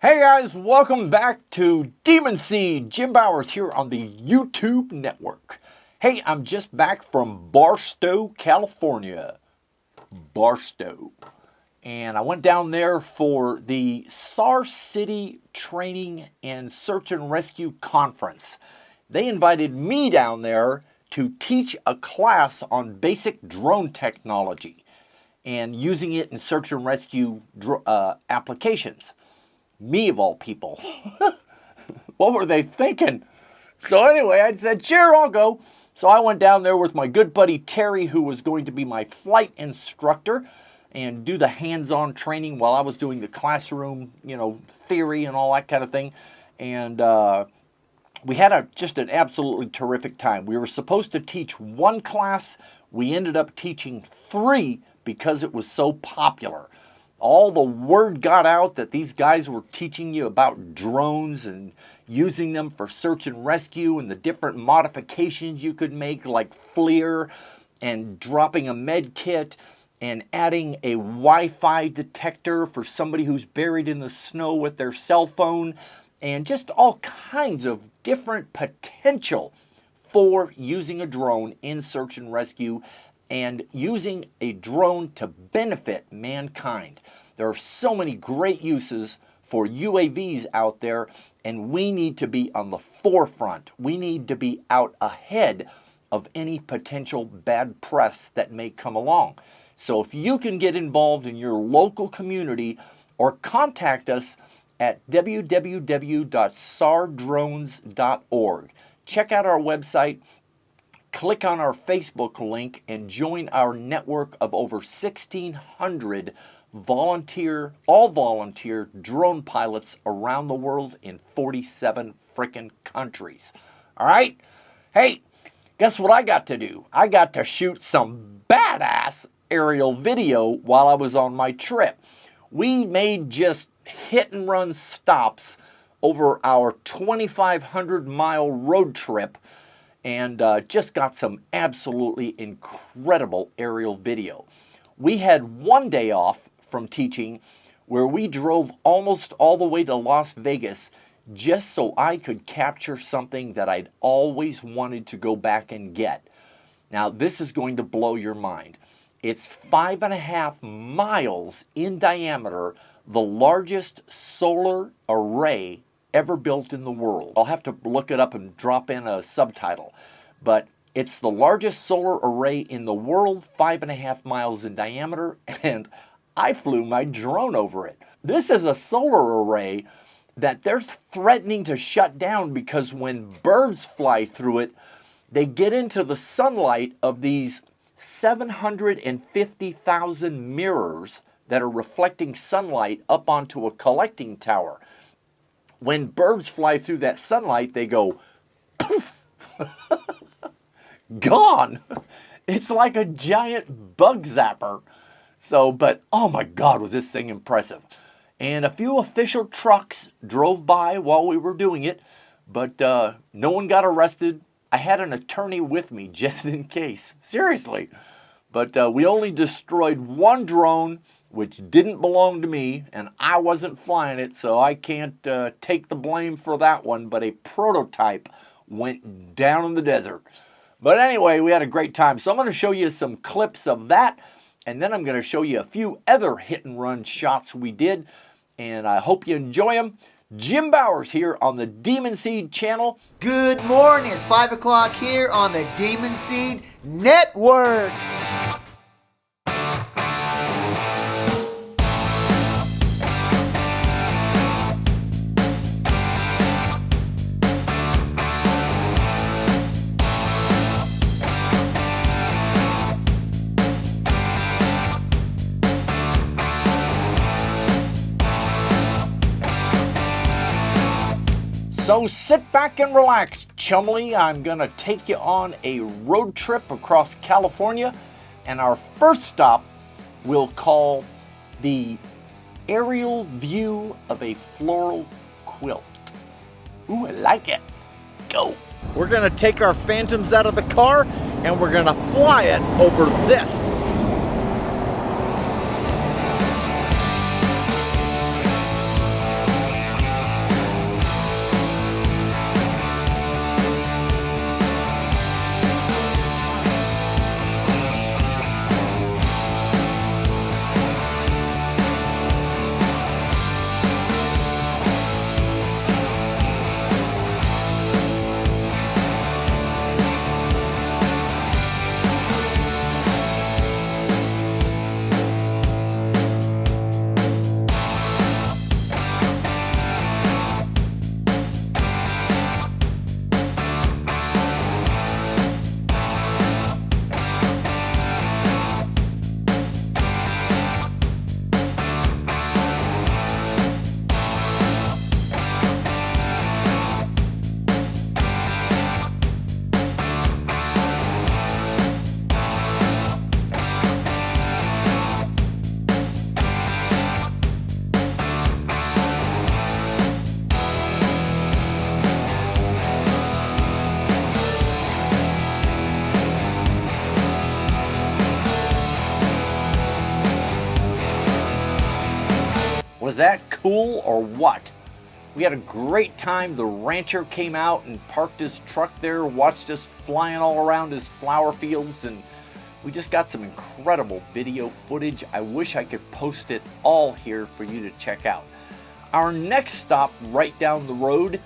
Hey guys, welcome back to Demunseed. Jim Bowers here on the YouTube network. Hey, I'm just back from Barstow, California. Barstow. And I went down there for the SAR City Training and Search and Rescue Conference. They invited me down there to teach a class on basic drone technology and using it in search and rescue applications. Me of all people. What were they thinking? So anyway, I said, sure, I'll go. So I went down there with my good buddy Terry, who was going to be my flight instructor and do the hands-on training while I was doing the classroom, theory and all that kind of thing. And we had just an absolutely terrific time. We were supposed to teach one class. We ended up teaching 3 because it was so popular. All the word got out that these guys were teaching you about drones and using them for search and rescue and the different modifications you could make, like FLIR and dropping a med kit and adding a Wi-Fi detector for somebody who's buried in the snow with their cell phone, and just all kinds of different potential for using a drone in search and rescue and using a drone to benefit mankind. There are so many great uses for UAVs out there, and we need to be on the forefront. We need to be out ahead of any potential bad press that may come along. So if you can get involved in your local community or contact us at www.sardrones.org. Check out our website. Click on our Facebook link and join our network of over 1,600 all volunteer drone pilots around the world in 47 frickin' countries. All right? Hey, guess what I got to do? I got to shoot some badass aerial video while I was on my trip. We made just hit and run stops over our 2,500-mile road trip and just got some absolutely incredible aerial video. We had one day off from teaching where we drove almost all the way to Las Vegas just so I could capture something that I'd always wanted to go back and get. Now, this is going to blow your mind. It's 5.5 miles in diameter, the largest solar array ever built in the world. I'll have to look it up and drop in a subtitle. But it's the largest solar array in the world, 5.5 miles in diameter, and I flew my drone over it. This is a solar array that they're threatening to shut down because when birds fly through it, they get into the sunlight of these 750,000 mirrors that are reflecting sunlight up onto a collecting tower. When birds fly through that sunlight, they go poof, gone. It's like a giant bug zapper. So, but oh my God, was this thing impressive. And a few official trucks drove by while we were doing it, but no one got arrested. I had an attorney with me just in case. Seriously. But we only destroyed one drone, which didn't belong to me, and I wasn't flying it, so I can't take the blame for that one, but a prototype went down in the desert. But anyway, we had a great time. So I'm going to show you some clips of that, and then I'm going to show you a few other hit-and-run shots we did, and I hope you enjoy them. Jim Bowers here on the Demunseed channel. Good morning. It's 5 o'clock here on the Demunseed network. So sit back and relax, chumly. I'm going to take you on a road trip across California, and our first stop we'll call the aerial view of a floral quilt. Ooh, I like it. Go. We're going to take our Phantoms out of the car, and we're going to fly it over this. Was that cool or what? We had a great time. The rancher came out and parked his truck there, watched us flying all around his flower fields, and we just got some incredible video footage. I wish I could post it all here for you to check out. Our next stop right down the road,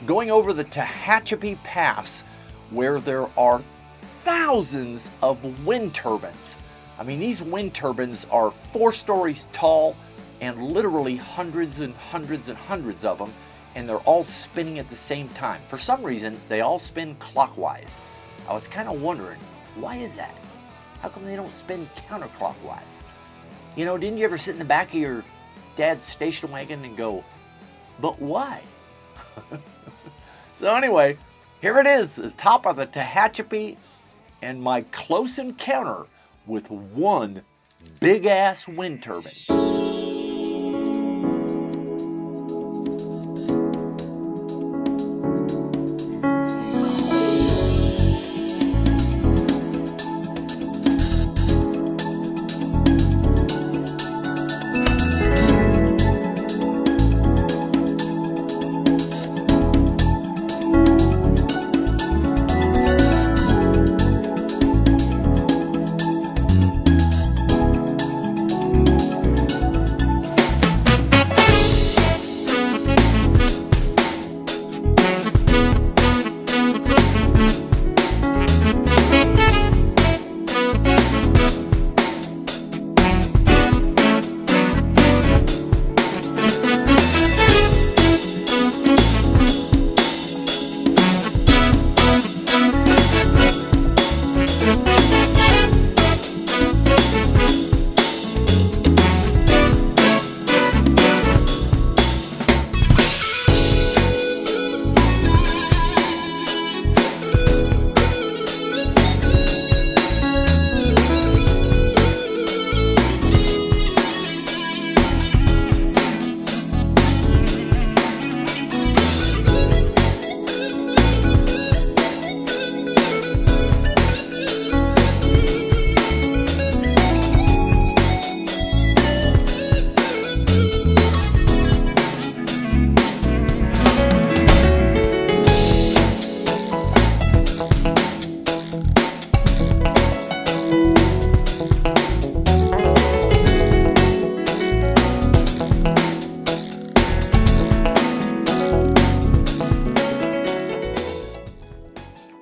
going over the Tehachapi Pass, where there are thousands of wind turbines. I mean, these wind turbines are 4 stories tall and literally hundreds and hundreds and hundreds of them, and they're all spinning at the same time. For some reason, they all spin clockwise. I was kind of wondering, why is that? How come they don't spin counterclockwise? You know, didn't you ever sit in the back of your dad's station wagon and go, but why? So anyway, here it is, the top of the Tehachapi, and my close encounter with one big-ass wind turbine.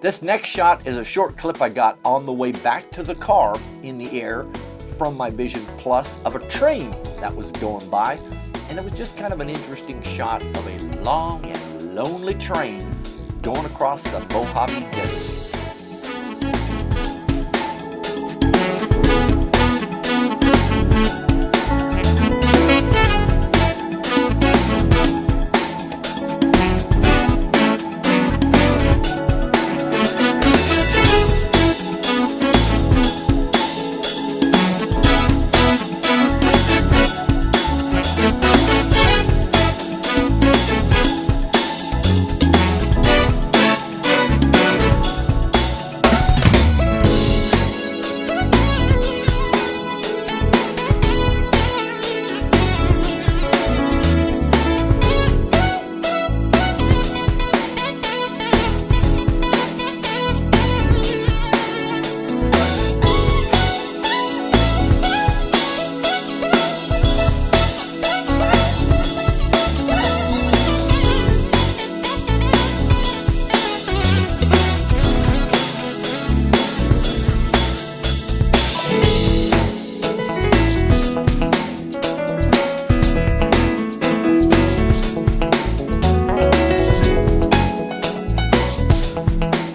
This next shot is a short clip I got on the way back to the car in the air from my Vision Plus of a train that was going by, and it was just kind of an interesting shot of a long and lonely train going across the Mojave Desert.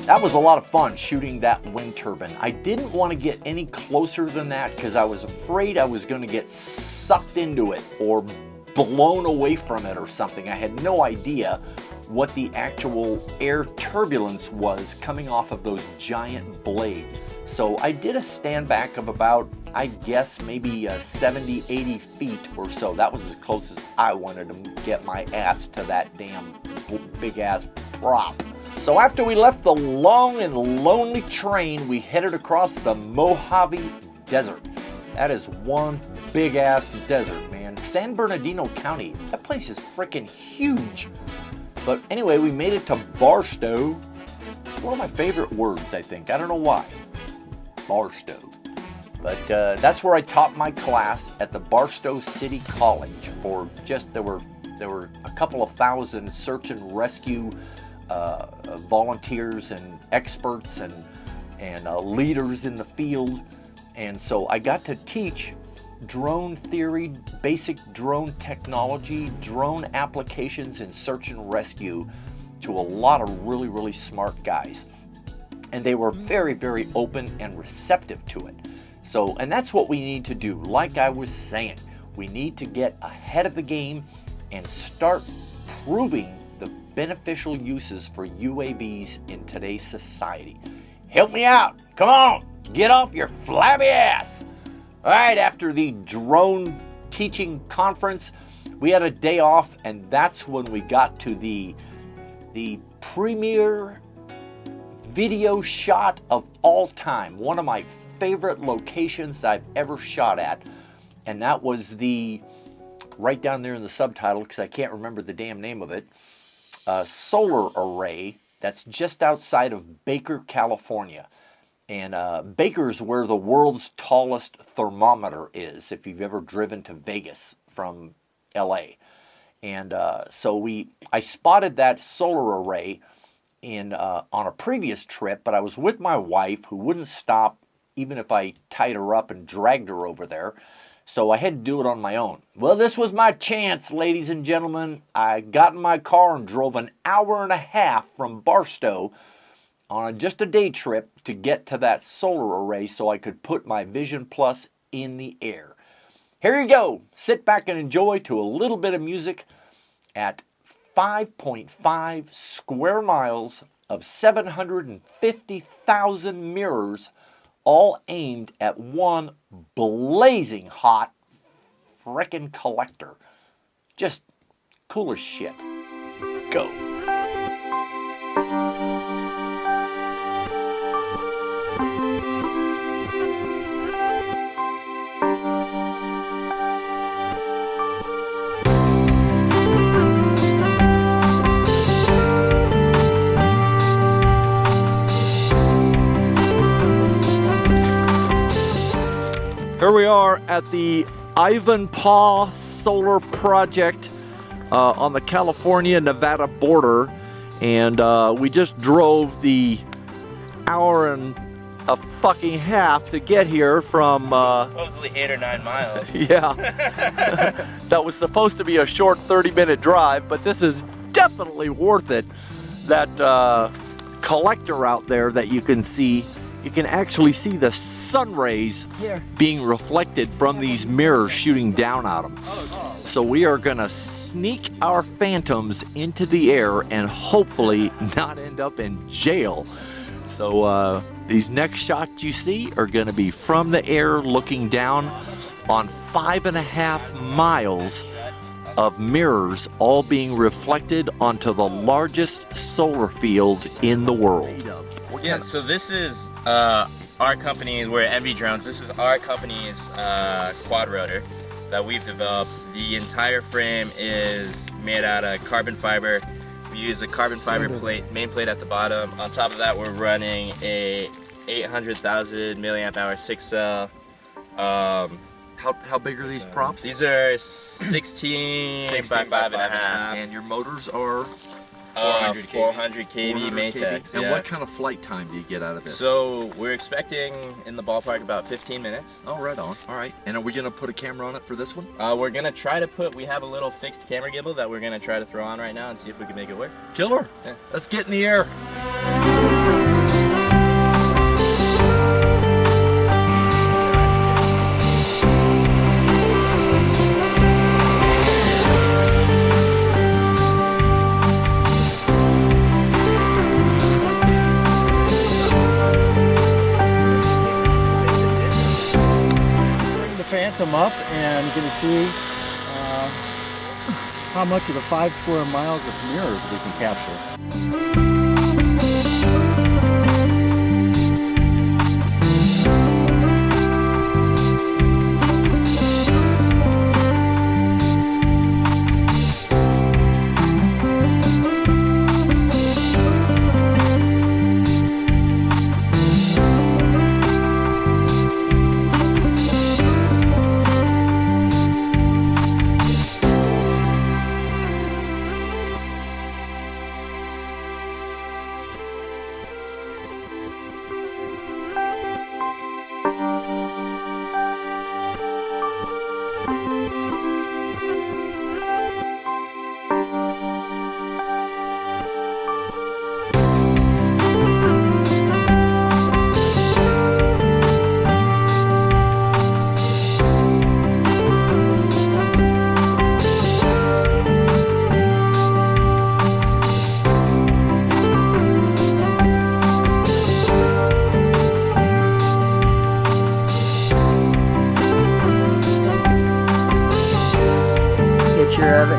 That was a lot of fun shooting that wind turbine. I didn't want to get any closer than that because I was afraid I was going to get sucked into it or blown away from it or something. I had no idea what the actual air turbulence was coming off of those giant blades. So I did a stand back of about, I guess, maybe 70, 80 feet or so. That was as close as I wanted to get my ass to that damn big ass prop. So after we left the long and lonely train, we headed across the Mojave Desert. That is one big ass desert, man. San Bernardino County, that place is freaking huge. But anyway, we made it to Barstow. One of my favorite words, I think. I don't know why. Barstow. But that's where I taught my class at the Barstow City College. For just there were a couple of thousand search and rescue volunteers and experts and leaders in the field. And so I got to teach drone theory, basic drone technology, drone applications in search and rescue to a lot of really, really smart guys. And they were very, very open and receptive to it. So, and that's what we need to do. Like I was saying, we need to get ahead of the game and start proving the beneficial uses for UAVs in today's society. Help me out. Come on. Get off your flabby ass. All right, after the drone teaching conference, we had a day off, and that's when we got to the premier video shot of all time. One of my favorite locations that I've ever shot at, and that was the, right down there in the subtitle, because I can't remember the damn name of it, solar array that's just outside of Baker, California. And Baker's where the world's tallest thermometer is, if you've ever driven to Vegas from LA. And so I spotted that solar array on a previous trip, but I was with my wife, who wouldn't stop even if I tied her up and dragged her over there. So I had to do it on my own. Well, this was my chance, ladies and gentlemen. I got in my car and drove an hour and a half from Barstow on just a day trip to get to that solar array so I could put my Vision Plus in the air. Here you go. Sit back and enjoy to a little bit of music at 5.5 square miles of 750,000 mirrors, all aimed at one blazing hot frickin' collector. Just cool as shit. Go. Here we are at the Ivanpah Solar Project on the California-Nevada border, and we just drove the hour and a fucking half to get here from supposedly 8 or 9 miles. Yeah. That was supposed to be a short 30-minute drive, but this is definitely worth it. That collector out there that you can see, you can actually see the sun rays being reflected from these mirrors shooting down at them. So we are gonna sneak our Phantoms into the air and hopefully not end up in jail. So these next shots you see are gonna be from the air looking down on 5.5 miles of mirrors, all being reflected onto the largest solar field in the world. Yeah, so this is our company, we're MV Drones. This is our company's quad rotor that we've developed. The entire frame is made out of carbon fiber. We use a carbon fiber main plate at the bottom. On top of that, we're running a 800,000 milliamp hour 6-cell. How big are these props? These are 16 by 5.5. And your motors are 400 kV Matex. And what kind of flight time do you get out of this? So we're expecting in the ballpark about 15 minutes. Oh, right on. All right. And are we going to put a camera on it for this one? We're going to try to we have a little fixed camera gimbal that we're going to try to throw on right now and see if we can make it work. Killer. Yeah. Let's get in the air. Phantom up and you're going to see how much of the 5 square miles of mirrors we can capture. Picture of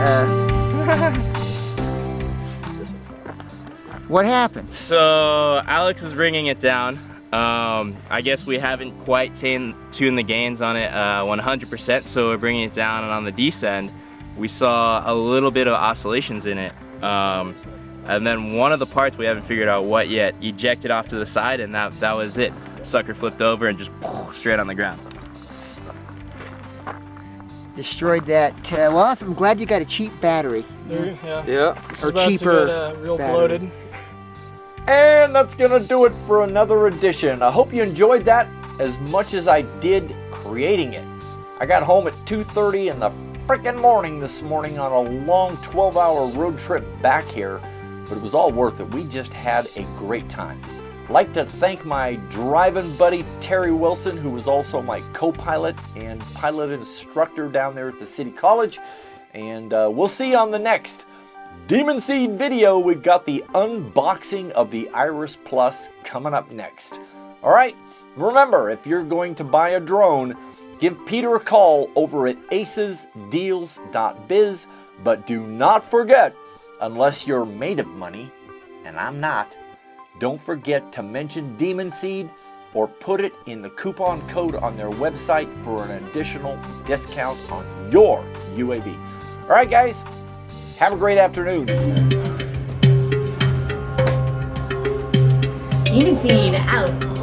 what happened? So Alex is bringing it down. I guess we haven't quite tuned the gains on it 100%, so we're bringing it down, and on the descend, we saw a little bit of oscillations in it. And then one of the parts, we haven't figured out what yet, ejected off to the side, and that was it. Sucker flipped over and just straight on the ground. Destroyed that. Well, I'm glad you got a cheap battery. Yeah. Or cheaper Real battery. bloated. And that's gonna do it for another edition. I hope you enjoyed that as much as I did creating it. I got home at 2:30 in the frickin' morning this morning on a long 12-hour road trip back here, but it was all worth it. We just had a great time. I'd like to thank my driving buddy Terry Wilson, who was also my co-pilot and pilot instructor down there at the City College. And we'll see you on the next Demunseed video. We've got the unboxing of the Iris Plus coming up next. All right, remember, if you're going to buy a drone, give Peter a call over at acesdeals.biz, but do not forget, unless you're made of money, and I'm not, don't forget to mention Demunseed or put it in the coupon code on their website for an additional discount on your UAV. All right, guys, have a great afternoon. Demunseed out.